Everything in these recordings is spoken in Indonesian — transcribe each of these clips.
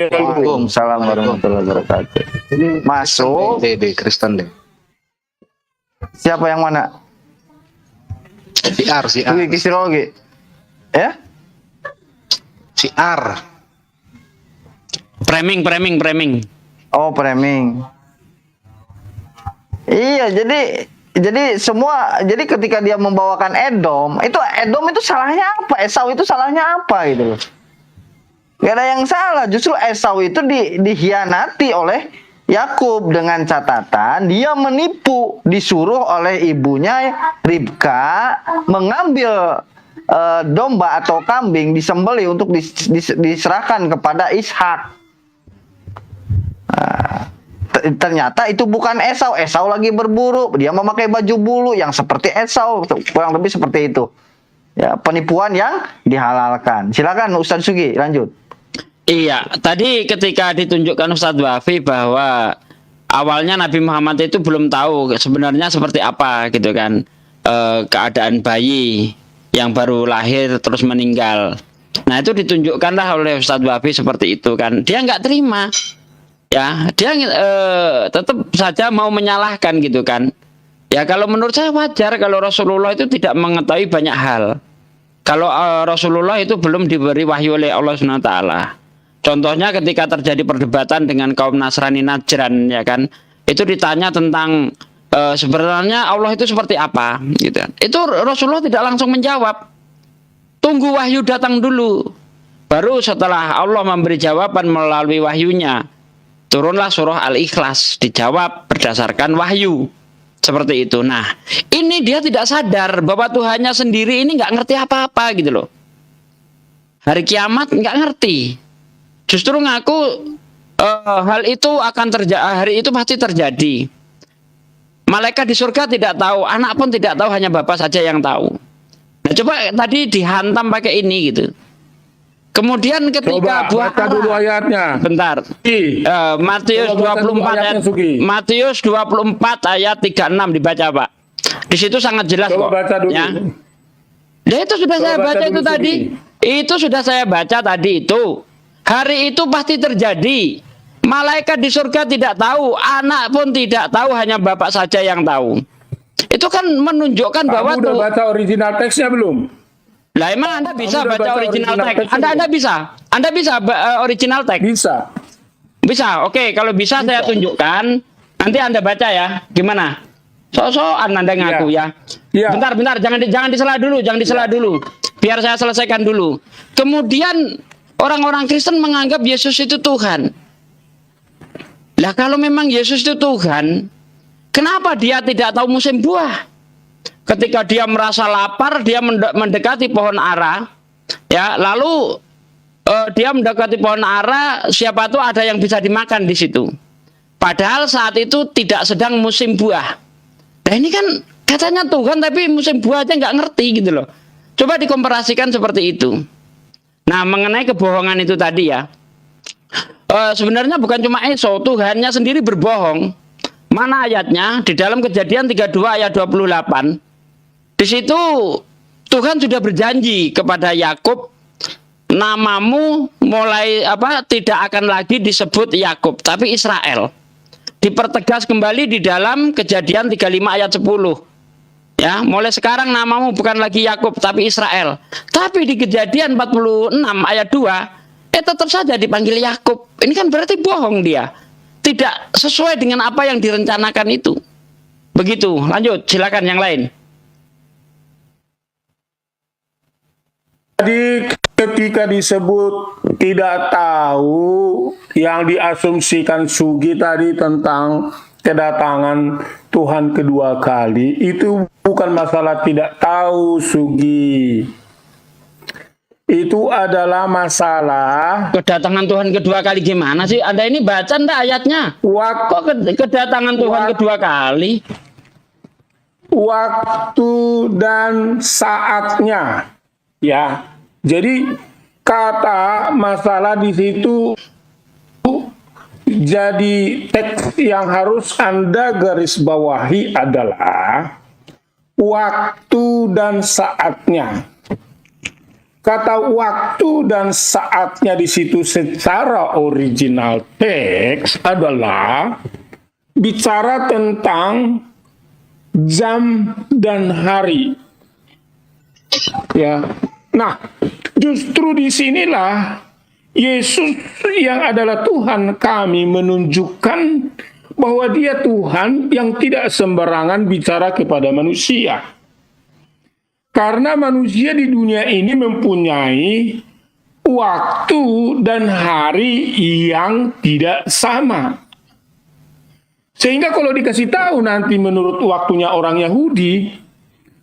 Waalaikumsalam warahmatullahi wabarakatuh. Masuk. Dede Kristen deh. Siapa yang mana? Si R. Kisirogi. Ya? Si R. Framing. Oh, framing. Iya, jadi ketika dia membawakan Edom itu salahnya apa? Esau itu salahnya apa gitu loh. Gak ada yang salah, justru Esau itu dihianati oleh Yakub dengan catatan dia menipu, disuruh oleh ibunya Ribka mengambil domba atau kambing disembelih untuk diserahkan kepada Ishak. Ternyata itu bukan Esau. Esau lagi berburu, dia memakai baju bulu yang seperti Esau, kurang lebih seperti itu. Ya, penipuan yang dihalalkan. Silakan Ustadz Sugi, lanjut. Iya, tadi ketika ditunjukkan Ustadz Wafi bahwa awalnya Nabi Muhammad itu belum tahu sebenarnya seperti apa gitu kan, keadaan bayi yang baru lahir terus meninggal. Nah itu ditunjukkanlah oleh Ustadz Wafi seperti itu kan. Dia nggak terima, ya dia tetap saja mau menyalahkan gitu kan. Ya kalau menurut saya wajar kalau Rasulullah itu tidak mengetahui banyak hal. Kalau Rasulullah itu belum diberi wahyu oleh Allah SWT. Contohnya ketika terjadi perdebatan dengan kaum Nasrani Najran, ya kan, itu ditanya tentang sebenarnya Allah itu seperti apa, gitu. Itu Rasulullah tidak langsung menjawab. Tunggu wahyu datang dulu. Baru setelah Allah memberi jawaban melalui wahyunya, turunlah surah Al-Ikhlas, dijawab berdasarkan wahyu. Seperti itu. Nah, ini dia tidak sadar bahwa Tuhannya sendiri ini nggak ngerti apa-apa gitu loh. Hari kiamat nggak ngerti. Justru ngaku hal itu akan terjadi, hari itu pasti terjadi. Malaikat di surga tidak tahu, anak pun tidak tahu, hanya Bapa saja yang tahu. Nah, coba tadi dihantam pakai ini gitu. Kemudian ketika buah baca dulu ayatnya. Bentar. Matius 24 Matius 24 ayat 36 dibaca, Pak. Di situ sangat jelas kok. Baca dulu. Ya. Nah, itu sudah saya baca itu tadi. Itu sudah saya baca tadi itu. Hari itu pasti terjadi. Malaikat di surga tidak tahu, anak pun tidak tahu, hanya Bapak saja yang tahu. Itu kan menunjukkan bahwa udah baca original teksnya belum? Lah emang Anda bisa baca original teks? Anda bisa? Anda bisa original teks? Bisa. Oke, kalau bisa saya tunjukkan. Nanti Anda baca ya. Gimana? So-soan Anda ngaku ya. Bentar, jangan disela dulu, Biar saya selesaikan dulu. Kemudian orang-orang Kristen menganggap Yesus itu Tuhan. Lah kalau memang Yesus itu Tuhan, kenapa dia tidak tahu musim buah? Ketika dia merasa lapar, dia mendekati pohon ara, ya, lalu dia mendekati pohon ara, siapa tahu ada yang bisa dimakan di situ. Padahal saat itu tidak sedang musim buah. Nah ini kan katanya Tuhan, tapi musim buah aja nggak ngerti gitu loh. Coba dikomparasikan seperti itu. Nah mengenai kebohongan itu tadi ya, sebenarnya bukan cuma Esau, Tuhannya sendiri berbohong. Mana ayatnya? Di dalam Kejadian 32 ayat 28. Di situ Tuhan sudah berjanji kepada Yakub, namamu mulai tidak akan lagi disebut Yakub, tapi Israel. Dipertegas kembali di dalam Kejadian 35 ayat 10. Ya, mulai sekarang namamu bukan lagi Yakub tapi Israel. Tapi di Kejadian 46 ayat 2, tetap saja dipanggil Yakub. Ini kan berarti bohong dia. Tidak sesuai dengan apa yang direncanakan itu. Begitu, lanjut, silakan yang lain. Jadi ketika disebut tidak tahu, yang diasumsikan Sugi tadi tentang kedatangan Tuhan kedua kali, itu bukan masalah tidak tahu, Sugi. Itu adalah masalah kedatangan Tuhan kedua kali gimana sih? Anda ini baca enggak ayatnya? Kok kedatangan Tuhan kedua kali? Waktu dan saatnya. Ya, jadi kata masalah di situ, jadi teks yang harus Anda garis bawahi adalah waktu dan saatnya. kata waktu dan saatnya di situ secara original teks adalah bicara tentang jam dan hari. Ya. Nah, justru disinilah Yesus yang adalah Tuhan kami menunjukkan bahwa Dia Tuhan yang tidak sembarangan bicara kepada manusia. Karena manusia di dunia ini mempunyai waktu dan hari yang tidak sama. Sehingga kalau dikasih tahu nanti menurut waktunya orang Yahudi,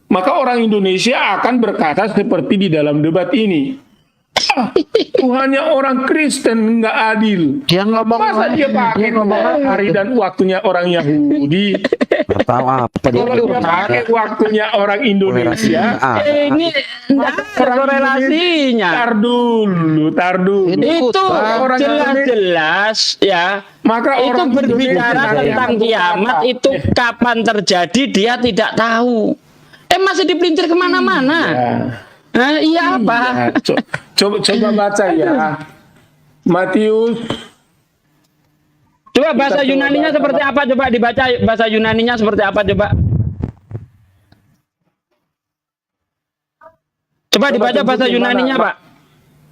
maka orang Indonesia akan berkata seperti di dalam debat ini. Tuhannya orang Kristen nggak adil. Dia ngomong Masa dia pakai hari dan waktunya orang Yahudi? Nggak tahu apa dia. Kalau dia pakai waktunya orang Indonesia, Ini enggak ada korelasinya. tar dulu. Itu Orang jelas-jelas ya. Maka Itu orang berbicara Indonesia tentang yang kiamat berkata, itu kapan terjadi dia tidak tahu. Masih dipelintir kemana-mana. Nah, iya apa? Ya, coba baca ya. Matius. Coba bahasa Kita Yunaninya coba seperti apa? Coba dibaca bahasa Yunaninya seperti apa? Coba dibaca bahasa tunjukin Yunaninya, mana,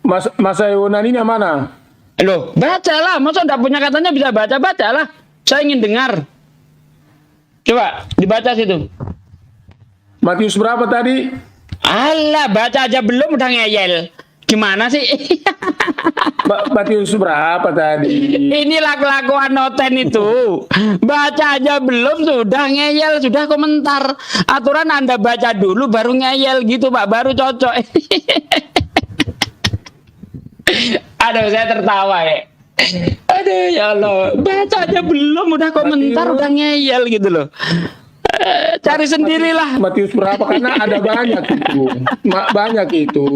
Pak. Masa Yunaninya mana? Loh, bacalah. Masa enggak punya katanya bisa bacalah. Saya ingin dengar. Coba dibaca situ. Matius berapa tadi? Alah, baca aja belum udah ngeyel. Gimana sih? Matius berapa tadi? Inilah kelakuan noten itu. Baca aja belum sudah ngeyel, sudah komentar. Aturan Anda baca dulu baru ngeyel gitu, Pak, baru cocok. Aduh, saya tertawa ya. Aduh, ya Allah. Baca aja belum udah komentar, udah ngeyel gitu loh. Cari sendirilah. Matius berapa? Karena ada banyak itu. Banyak itu.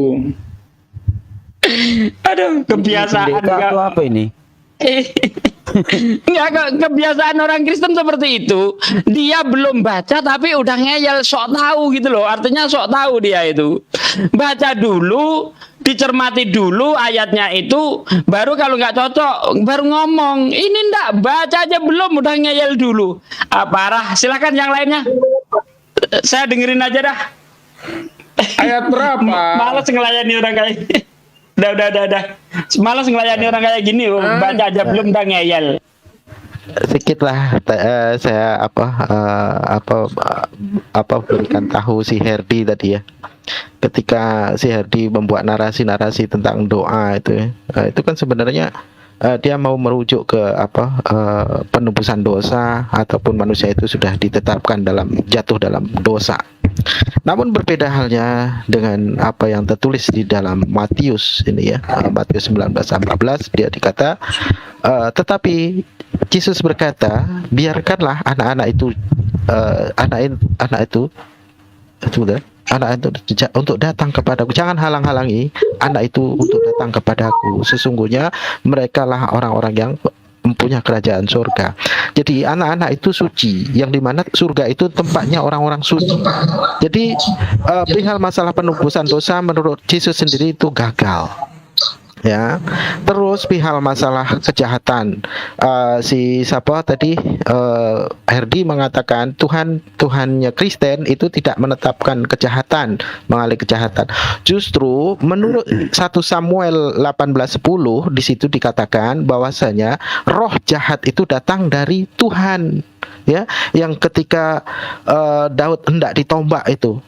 Aduh, kebiasaan Pendeta atau apa ini? Enggak, kebiasaan orang Kristen seperti itu. Dia belum baca tapi udah ngeyel, sok tahu gitu loh. Artinya sok tahu dia itu. Baca dulu, dicermati dulu ayatnya itu, baru kalau nggak cocok baru ngomong. Ini ndak, baca aja belum udah ngeyel dulu. Parah. Silakan yang lainnya. Saya dengerin aja dah. Ayat berapa? Males ngelayani orang kayak udah. Males ngelayani orang kayak gini. Baca aja belum udah ngeyel. Sedikit lah saya berikan tahu si Herdi tadi ya. Ketika si Herdi membuat narasi-narasi tentang doa itu itu kan sebenarnya dia mau merujuk ke penebusan dosa ataupun manusia itu sudah ditetapkan jatuh dalam dosa. Namun berbeda halnya dengan apa yang tertulis di dalam Matius ini ya, Matius 19:14 dia dikata tetapi Yesus berkata, biarkanlah anak-anak itu untuk datang kepadaku. Jangan halang-halangi anak itu untuk datang kepadaku. Sesungguhnya merekalah orang-orang yang mempunyai kerajaan surga. Jadi anak-anak itu suci, yang dimana surga itu tempatnya orang-orang suci. Jadi perihal masalah penebusan dosa menurut Yesus sendiri itu gagal. Ya, terus perihal masalah kejahatan, si siapa tadi Herdi mengatakan Tuhannya Kristen itu tidak menetapkan kejahatan, mengalih kejahatan. Justru menurut 1 Samuel 18:10 di situ dikatakan bahwasanya roh jahat itu datang dari Tuhan, ya, yang ketika Daud hendak ditombak itu.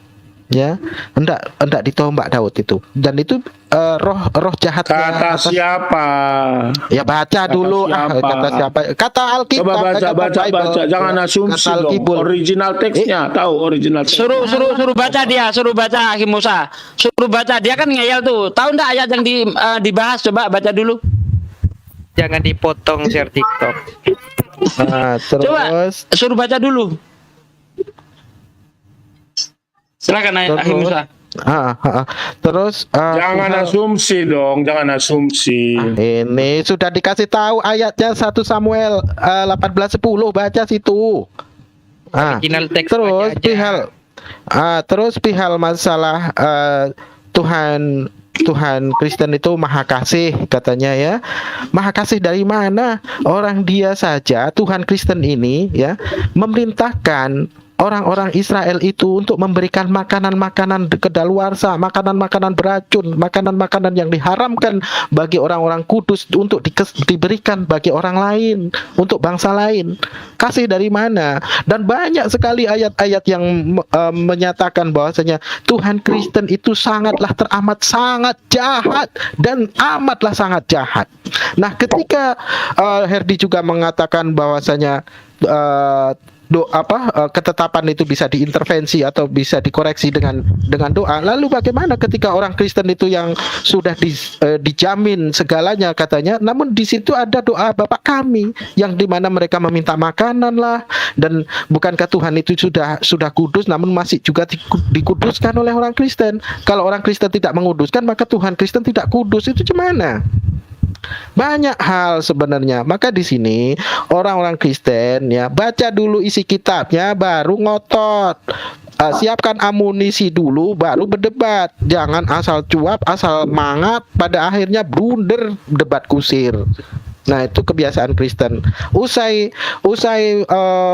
Ya, hendak ditombak Daud itu, dan itu roh jahat Kata siapa? ya baca dulu siapa? kata siapa, kata Alkitab. Coba baca, jangan asumsi dong. Original teksnya, tahu original teks. Suruh baca dia, suruh baca Hakim Musa. Suruh baca, dia kan ngeyel tuh. Tahu enggak ayat yang dibahas? Coba baca dulu. Jangan dipotong share TikTok. Terus Coba suruh baca dulu. Silakan Hakim Musa. Terus Jangan asumsi dong, jangan asumsi. ini sudah dikasih tahu ayatnya 1 Samuel 18:10, baca situ. Original teks Terus baca aja. perihal masalah Tuhan Tuhan Kristen itu maha kasih katanya ya. Maha kasih dari mana? Orang dia saja Tuhan Kristen ini ya memerintahkan orang-orang Israel itu untuk memberikan makanan-makanan kedaluarsa, makanan-makanan beracun, makanan-makanan yang diharamkan bagi orang-orang kudus untuk diberikan bagi orang lain, untuk bangsa lain. Kasih dari mana? Dan banyak sekali ayat-ayat yang menyatakan bahwasanya Tuhan Kristen itu sangatlah teramat sangat jahat dan amatlah sangat jahat. Nah, ketika Herdi juga mengatakan bahwasanya ketetapan itu bisa diintervensi atau bisa dikoreksi dengan doa. Lalu bagaimana ketika orang Kristen itu yang sudah dijamin segalanya katanya, namun di situ ada doa Bapa kami yang dimana mereka meminta makanan lah, dan bukankah Tuhan itu sudah kudus namun masih juga dikuduskan oleh orang Kristen? Kalau orang Kristen tidak menguduskan maka Tuhan Kristen tidak kudus, itu gimana? Banyak hal sebenarnya. Maka di sini orang-orang Kristen ya baca dulu isi kitabnya baru ngotot. Siapkan amunisi dulu baru berdebat. Jangan asal cuap, asal mangat, pada akhirnya blunder debat kusir. Nah, itu kebiasaan Kristen. Usai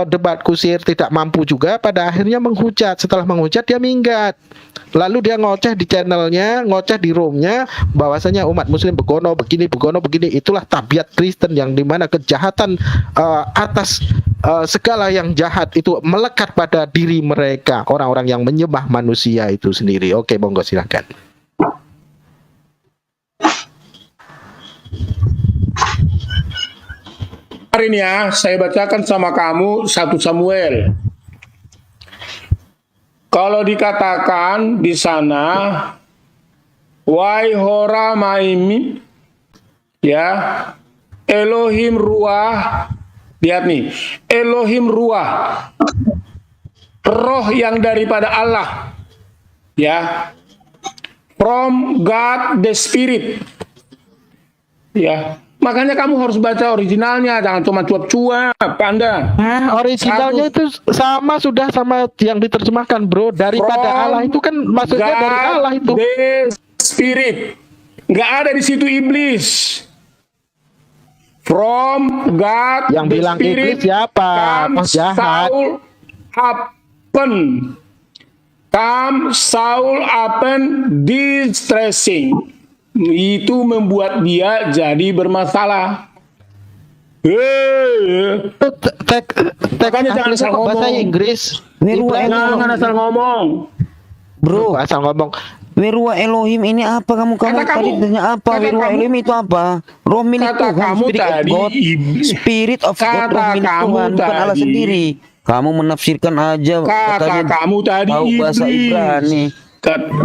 debat kusir tidak mampu juga, pada akhirnya menghujat. Setelah menghujat dia minggat. Lalu dia ngoceh di channelnya, ngoceh di roomnya, bahwasanya umat muslim begono begini. Itulah tabiat Kristen yang dimana kejahatan atas segala yang jahat itu melekat pada diri mereka, orang-orang yang menyembah manusia itu sendiri. Oke, monggo silakan. Hari ini ya, saya bacakan sama kamu 1 Samuel. Kalau dikatakan di sana, wahai hora maimi, ya, Elohim ruah, lihat nih, Elohim ruah, roh yang daripada Allah, ya, from God the Spirit, ya. Makanya kamu harus baca originalnya, jangan cuma cuap-cuap, Anda. Nah, originalnya itu sama yang diterjemahkan, bro. Daripada From Allah itu kan maksudnya God dari Allah itu. The Spirit, nggak ada di situ iblis. From God Yang the bilang Spirit iblis siapa? comes Jahat. Saul upon distressing. Itu membuat dia jadi bermasalah. Makanya jangan asal ngomong. Bahasa Inggris. Jangan asal ngomong. Bro, asal ngomong. Werua Elohim ini apa kamu tadi tanya apa? Werua Elohim itu apa? Roh milik Tuhan, Spirit of God, roh milik Tuhan, bukan Allah sendiri. Kamu menafsirkan aja katanya kamu tadi tahu bahasa Ibrani.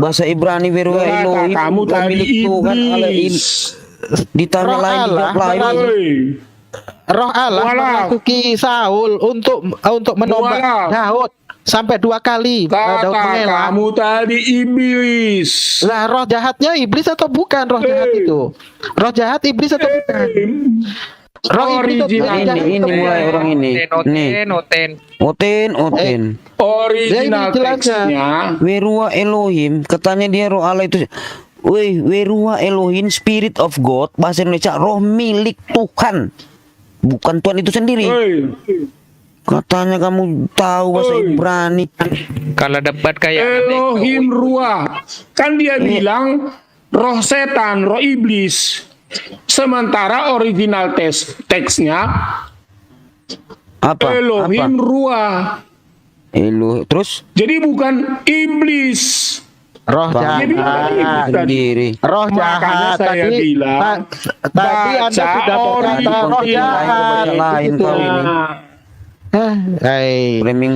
Bahasa Ibrani Werua Elohim bukan milik Tuhan, Allah ini. Ditanya lain jawab lain. Roh Allah memasuki Saul untuk menobat Daud sampai 2 kali. Daud mengelak. Kamu tadi iblis. Lah, roh jahatnya iblis atau bukan roh jahat itu? Roh jahat iblis atau bukan? Roh iblis ini mulai orang ini. Nih. Oten. Original teksnya. Werua Elohim, katanya dia roh Allah itu. Werua Elohim, Spirit of God, bahasa Indonesia roh milik Tuhan. Bukan Tuhan itu sendiri. Katanya kamu tahu bahasa Ibrani. Kalau debat kayak Elohim ruah. Kan dia bilang roh setan, roh iblis. Sementara original teksnya Apa? Elohim ruah. Terus? Jadi bukan iblis. Roh jahat sendiri. Roh jahat saya tadi bilang, tadi Anda sudah berkata roh jahat lain kau ini.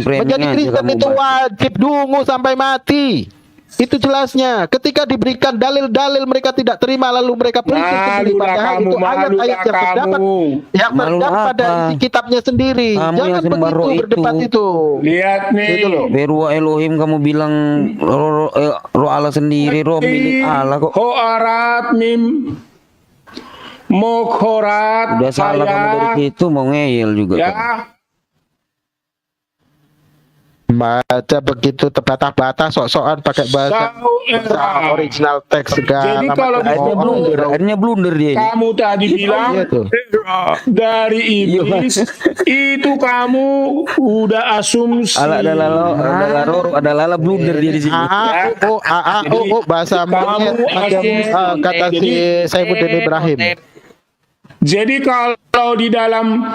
Menjadi Kristen itu wajib dungu sampai mati. Itu jelasnya. Ketika diberikan dalil-dalil mereka tidak terima, lalu mereka prinsip sendiri. Padahal itu ayat-ayat yang terdapat pada isi kitabnya sendiri. Jangan begitu berdebat itu. Lihat nih. Itu loh. Werua Elohim kamu bilang roh Allah sendiri, roh milik Allah kok. Hoarat mim mokhorat. Udah salah kamu dari situ mau ngeyel juga. Ya. Kan? Baca begitu terbata-bata, sok-sokan pakai bahasa original teks segala. Jadi kalau Akhirnya blunder dia ini. kamu tadi bilang Iya tuh. dari iblis, itu kamu udah asumsi. Ada lala blunder dia di sini. Bahasa monyet macam kata si Saifuddin Ibrahim. Jadi kalau di dalam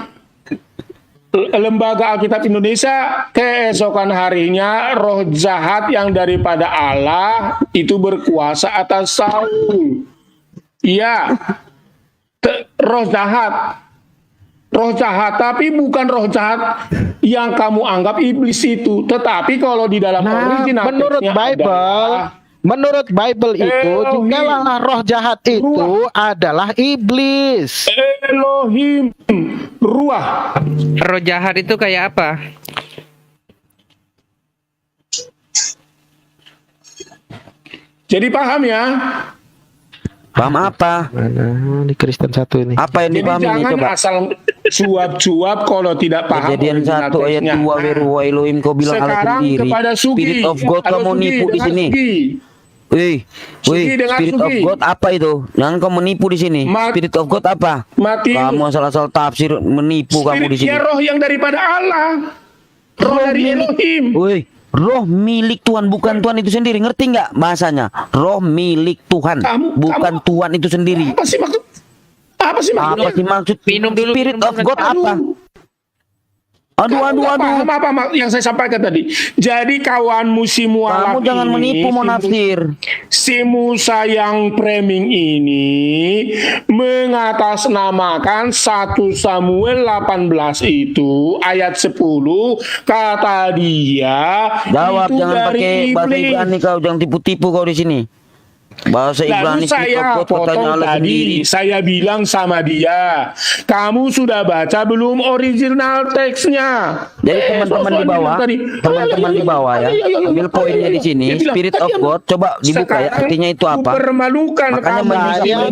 Lembaga Alkitab Indonesia, keesokan harinya roh jahat yang daripada Allah itu berkuasa atas Saul. Iya, roh jahat. Roh jahat, tapi bukan roh jahat yang kamu anggap iblis itu. Tetapi kalau di dalam original Menurut teksnya Bible itu Elohim. jikalau roh jahat itu adalah iblis. Elohim, ruah. Roh jahat itu kayak apa? Jadi paham ya? Paham apa? Mana ini Kristen satu ini? Apa yang Jadi dipahami ini jangan coba? asal suap-suap kalau tidak paham. Kejadian original 1 ayat teksnya. 2 Weruwa Elohim kau bilang Allah Sekarang sendiri. kepada Sugi. Spirit of God Halo, kamu Sugi, nipu di dengar sini. Sugi. Wih, Sugi, dengar Spirit of Sugi. God apa itu? Jangan kamu menipu di sini. Spirit of God apa? Matius. Kamu asal-asal tafsir menipu kamu di sini. Ya roh yang daripada Allah. Roh dari Elohim. Wih, roh milik Tuhan bukan Tuhan itu sendiri. Ngerti nggak bahasanya? Roh milik Tuhan bukan Tuhan itu sendiri. Apa sih maksud? Apa sih maksudnya? Apa sih maksud? Minum dulu, Spirit minum of dulu. God apa? Aduh. Paham apa yang saya sampaikan tadi? Jadi kawanmu si mualaf Kamu jangan ini, menipu mau nafsir. Si Musa yang framing ini mengatasnamakan 1 Samuel 18 itu ayat 10 kata dia Jawab, itu jangan dari pakai bahasa iblis. Ibrani kau, jangan tipu-tipu kau di sini. Bahasa Lalu Ibrani saya potong tadi, saya bilang sama dia, kamu sudah baca belum original teksnya? Jadi teman-teman di bawah, teman-teman di bawah ya, ambil poinnya di sini. Spirit of God, coba dibuka ya, artinya itu apa? Permalukan Makanya kamu saya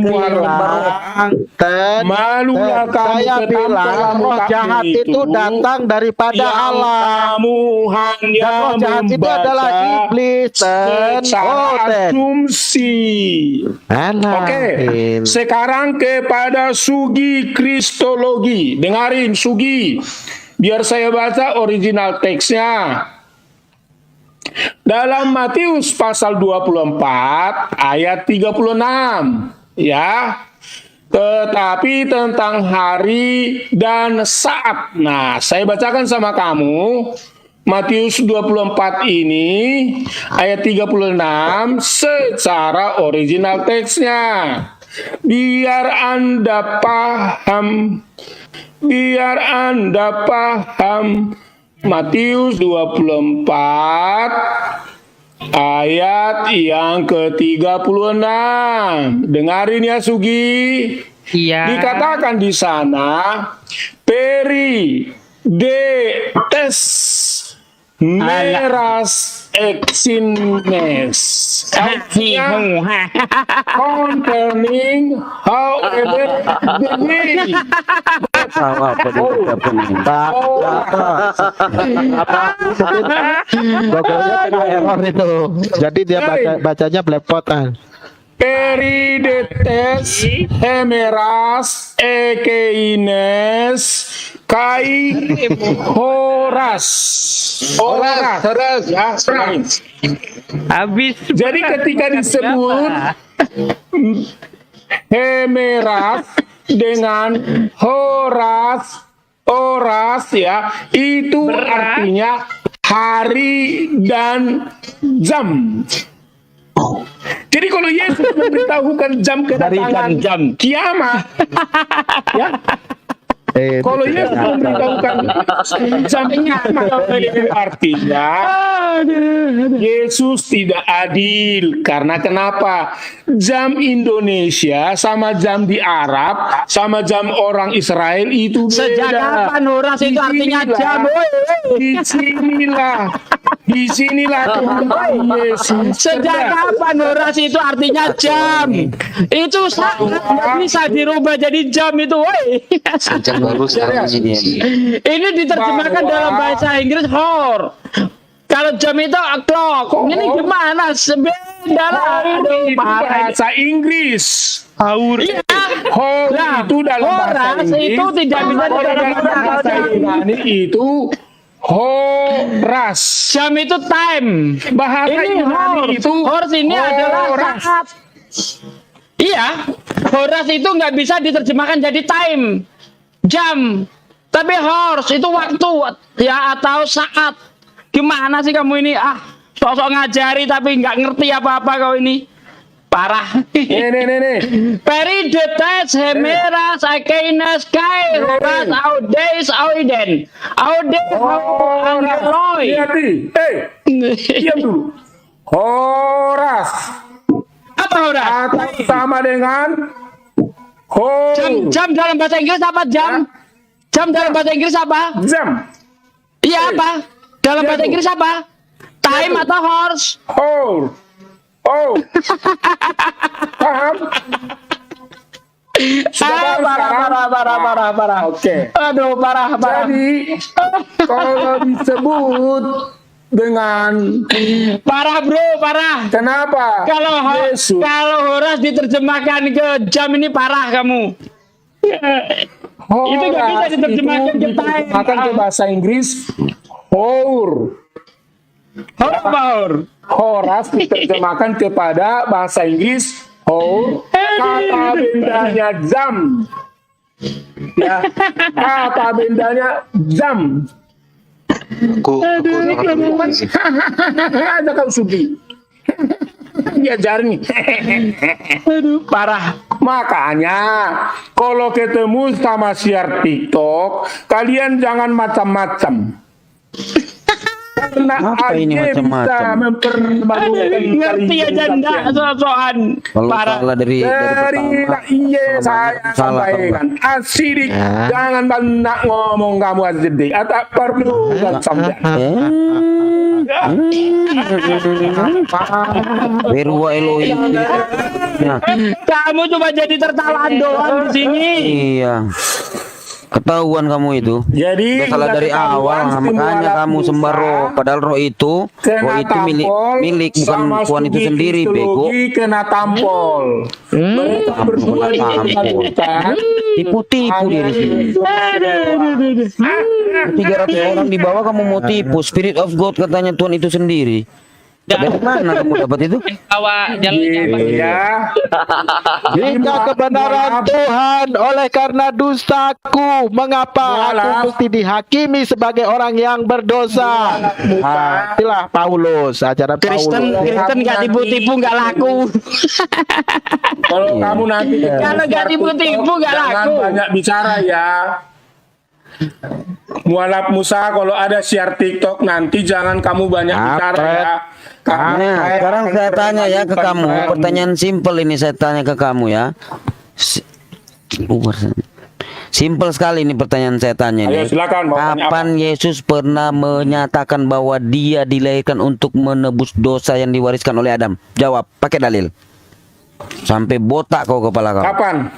malulah kamu Saya bilang roh jahat itu datang daripada yang Allah. Kamu hanya Dan roh jahat itu adalah iblis dan secara asumsi. Alah. Oke, sekarang kepada Sugi Kristologi. Dengarin Sugi, biar saya baca original teksnya. Dalam Matius pasal 24 ayat 36, ya. Tetapi tentang hari dan saat. Nah, saya bacakan sama kamu. Matius 24 ini ayat 36 secara original teksnya. Biar Anda paham. Matius 24 ayat yang ke-36. Dengarin ya Sugi. Iya. Dikatakan di sana peri de tes meras exines. Artinya concerning however the way. Apa Pokoknya kena error itu. Jadi dia bacanya belepotan. Peridetes hemeras ekeines kai horas ya. Habis. Jadi ketika disebut hemeras dengan horas ya, itu artinya hari dan jam. Jadi kalau Yesus memberitahukan jam kedatangan kiamat, ya. Kalau Yesus memberitahukan jam kiamat, artinya Yesus tidak adil. Karena kenapa? Jam Indonesia sama jam di Arab sama jam orang Israel itu beda. Sejak kapan horas itu artinya jam? Disinilah Yesus. Sejak kapan horas itu artinya jam? Itu sangat nggak bisa dirubah jadi jam itu, woi. Sejak baru sekarang ini. Ini diterjemahkan dalam bahasa Inggris hor. Kalau jam itu o'clock. Ini gimana? Beda lah. Aduh, Itu parah. bahasa Inggris. Iya. Hour Nah, itu dalam bahasa horas Inggris. itu tidak bisa Kalau dalam bahasa Yunani itu horas. Jam itu time. Bahasa Ini Yunani horse. itu Horse ini adalah horas. saat. Iya. Horas itu nggak bisa diterjemahkan jadi time. Jam. Tapi horse itu waktu ya atau saat. Gimana sih kamu ini? Sosok ngajari tapi nggak ngerti apa-apa kau ini. Parah. Nih. Peridetes, hemeras, akenas, kai, horas, audes, auden. Audes, angeloi. Hati. Diam dulu. Horas. Apa horas? Atau sama dengan Jam dalam bahasa Inggris apa jam? Jam dalam bahasa Inggris apa? jam. Iya apa? Dalam bahasa Inggris apa? Time atau horse? Hour. Oh. Paham? Sudah paham sekarang? Parah. Oke. Aduh, parah. Jadi kalau disebut dengan Parah bro, parah. kenapa? Yesus Kalau horas diterjemahkan ke jam ini parah kamu. Itu nggak bisa diterjemahkan ke time. Makan ke bahasa Inggris hour. Hour. Horas diterjemahkan kepada bahasa Inggris hour. Kata bendanya jam. Ya, kata bendanya jam. Aku Ada kau Sugi. Diajar nih. Aduh, parah. Makanya kalau ketemu sama siar TikTok, kalian jangan macam-macam. Karena Apa ini aja bisa macam-macam? mempermalukan Ngerti aja enggak so-soan. Kalau Parah. salah dari pertama. Iya saya Salah, sampaikan. Asidik, Ya. jangan banyak ngomong kamu asidik. Atau perlu dan sampai. Berua Elohim. Ya, Kamu cuma jadi tertawa doang di sini. iya. Ketahuan kamu itu. Jadi Udah salah dari ketahuan awal, semua makanya alat kamu Musa sembah roh. Padahal roh itu milik bukan sama Tuhan itu studi sendiri, bego. kristologi kena tampol. Mereka berdua kena tampol. dilakukan. Tipu-tipu diri sini. 300 orang di bawah kamu mau tipu. Spirit of God katanya Tuhan itu sendiri. Dari mana kamu dapat itu? Bawa jalan Ya. Jika kebenaran Tuhan oleh karena dustaku, mengapa aku mesti dihakimi sebagai orang yang berdosa? Itulah Paulus, ajaran Kristen Paulus. nggak tipu-tipu nggak laku. Kalau kamu nanti Kalau nggak tipu-tipu nggak jangan laku. banyak bicara ya. Mualaf Musa, kalau ada share TikTok nanti jangan kamu banyak bicara ya. Nah, sekarang saya tanya ya ke kamu, pertanyaan simpel ini saya tanya ke kamu ya. Simpel sekali ini pertanyaan saya tanya Ayo ini. silakan mau tanya apa? Kapan Yesus pernah menyatakan bahwa dia dilahirkan untuk menebus dosa yang diwariskan oleh Adam? Jawab, pakai dalil. Sampai botak kau kepala kau. Kapan?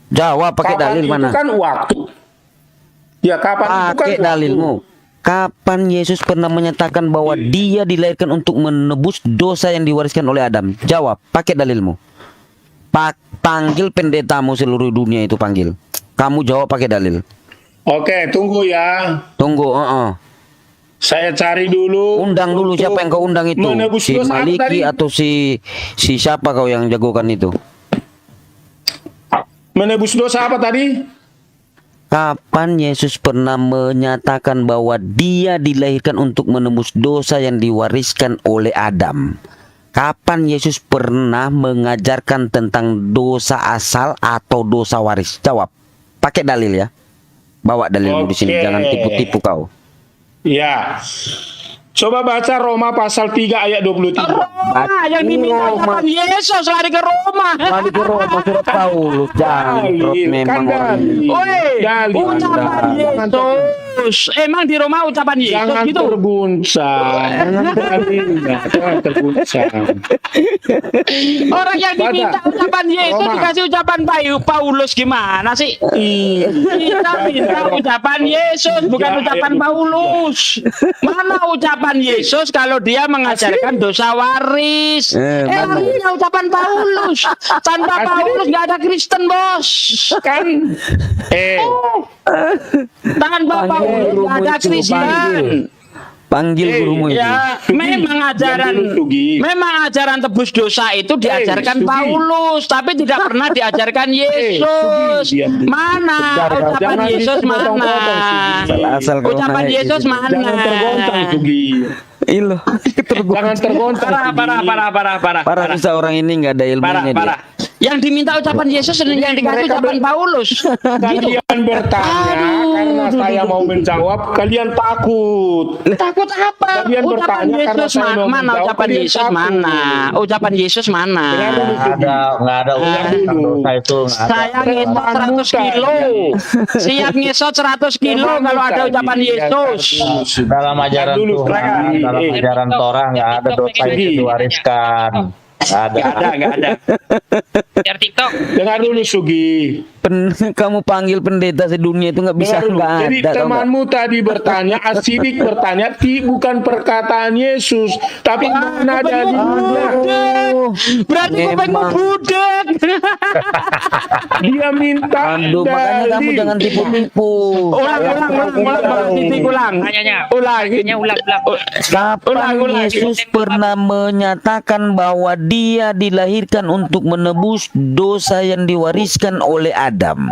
Jawab pakai Kapan dalil itu mana? kan waktu. Ya kapan itu kan Pakai waktu. dalilmu. Kapan Yesus pernah menyatakan bahwa dia dilahirkan untuk menebus dosa yang diwariskan oleh Adam? Jawab, pakai dalilmu. Panggil pendetamu seluruh dunia itu panggil. Kamu jawab pakai dalil. Oke, tunggu ya. Tunggu, Saya cari dulu. Undang dulu untuk siapa yang kau undang itu? menebus Si dosa apa Maliki tadi? atau si siapa kau yang jagokan itu? Menebus dosa apa tadi? Kapan Yesus pernah menyatakan bahwa dia dilahirkan untuk menebus dosa yang diwariskan oleh Adam? Kapan Yesus pernah mengajarkan tentang dosa asal atau dosa waris? Jawab. Pakai dalil ya. Bawa dalilmu di sini, Oke. jangan tipu-tipu kau. Ya. Coba baca Roma pasal 3 ayat 23. Roma yang diminta Roma. kapan Yesus lari ke Roma. Lari ke Roma surat Paulus. Jangan Dalil, memang kan orang dalil. Woi, Dalil. ucapan Jangan Yesus Paulus. Emang di Roma ucapan Yesus Jangan gitu. terguncang. Jangan terguncang. Orang yang diminta Baca. ucapan Yesus Roma. dikasih ucapan Paulus gimana sih? Kita minta ucapan Yesus bukan Ya, ucapan ya. Paulus. Mana ucapan Yesus kalau dia mengajarkan dosa waris? Mana? Artinya ucapan Paulus. Tanpa Paulus nggak ada Kristen, bos. Kan Tanpa Paulus nggak ada itu, Kristen. Panggil gurumu itu. Ya, memang ajaran Yang dulu, Sugi. memang ajaran tebus dosa itu diajarkan Sugi. Paulus, tapi tidak pernah diajarkan Yesus. Sugi, diam. Mana ucapan Jangan Yesus dipotong-potong, mana? Sugi. Asal kau Ucapan naik Yesus gitu. mana? Jangan tergoncang, Sugi. Ilo. Jangan tergoncang. Parah. Susah orang ini nggak ada ilmunya dia. Parah. Yang diminta ucapan Yesus dan yang dikasih mereka ucapan Paulus. Gitu. Kalian bertanya karena saya mau menjawab, kalian takut. Takut apa? Kalian Ucapan bertanya karena Yesus saya mau mana? menjawab, Ucapan kalian Yesus takut. mana? Ucapan Yesus mana? nggak ada urusan dosa itu nggak ada. Saya ngesot 100 kilo. Siap ngesot 100 kilo kalau ada ucapan Yesus. Dalam ajaran Dulu, Tuhan, dalam ajaran Torah nggak ada dosa yang diwariskan. Nggak ada. Biar TikTok. Dengar dulu, Sugi. Kamu panggil pendeta sedunia itu nggak bisa, Dengar dulu. nggak Jadi ada. tau nggak? temanmu tadi bertanya, Asidik bertanya, bukan perkataan Yesus, tapi mana dalilnya. Berarti kupingmu Memang. budak. Dia minta Aduh, makanya kamu dalil. jangan tipu-tipu. Ulang. Tanyanya. Ulang. Tanya ulang. Kapan Ulang. Yesus pernah menyatakan bahwa dia dilahirkan untuk menebus dosa yang diwariskan oleh Adam?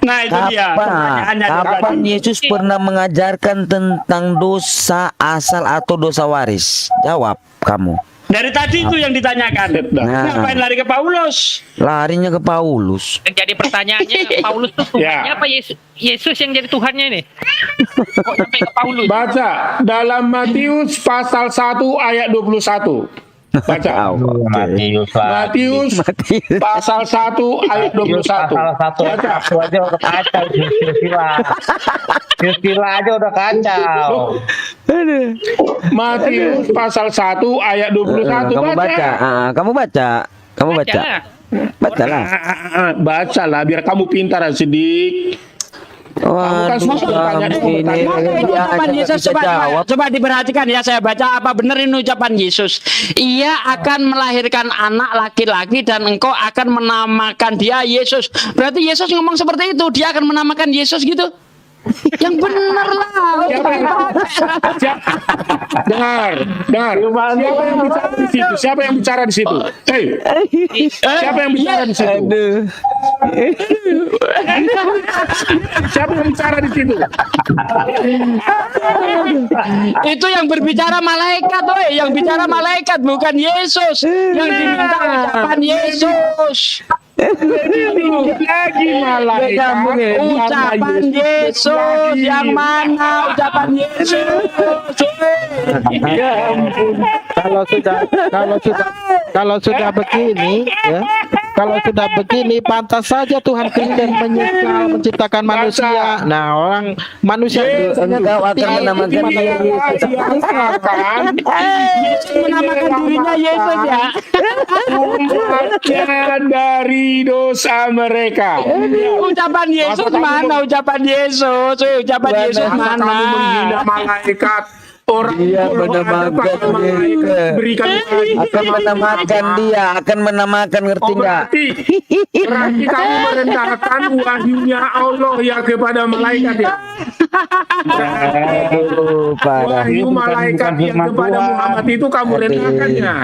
Nah itu dia. Pertanyaannya Kapan tadi. Yesus pernah mengajarkan tentang dosa asal atau dosa waris? Jawab kamu. Dari tadi itu yang ditanyakan. Nah. Ngapain lari ke Paulus? Larinya ke Paulus. Yang jadi pertanyaannya Paulus tuh Tuhannya apa Yesus yang jadi Tuhannya ini? Kok sampai ke Paulus? Baca dalam Matius pasal 1 ayat 21. Baca. Matius lah. Matius pasal 1 ayat 21. Salah satu aja udah kacau. Silsilah aja udah kacau. Matius pasal 1 ayat 21. Kamu baca. Kamu baca. Kamu baca. Bacalah. Bacalah biar kamu pintar, Sidik. Waduh, susah bertanya, ini Maka ini dia ucapan aja Yesus bisa jawab. coba diperhatikan ya, saya baca apa benar ini ucapan Yesus. Ia akan melahirkan anak laki-laki dan engkau akan menamakan dia Yesus. Berarti Yesus ngomong seperti itu, dia akan menamakan Yesus gitu. Yang benar lah. Dengar. Siapa yang bicara di situ? Hei, siapa yang bicara di situ? Siapa yang bicara di situ? Itu yang berbicara malaikat, woy. Yang bicara malaikat bukan Yesus. Yang diminta ucapan Yesus. Lagi malaikat. Ucapan Yesus yang mana ucapan Yesus? Ya ampun. Kalau sudah begini ya, kalau sudah begini pantas saja Tuhan Kristen menyesal menciptakan manusia. Nah, orang manusia Biasanya kau akan menamakan dia Yesus. Yesus menamakan dirinya Yesus ya. Umatnya dari dosa mereka. Ucapan Yesus mana? Ucapan Yesus. Ucapan Yesus Kamu menghina mana? malaikat. Orang Dia menamakan dia. berikan Akan menamakan dia, akan menamakan, ngerti nggak? berarti kamu merendahkan wahyunya Allah ya kepada malaikat ya. Aduh, parah. Wahyu malaikat yang kepada Muhammad itu kamu rendahkannya.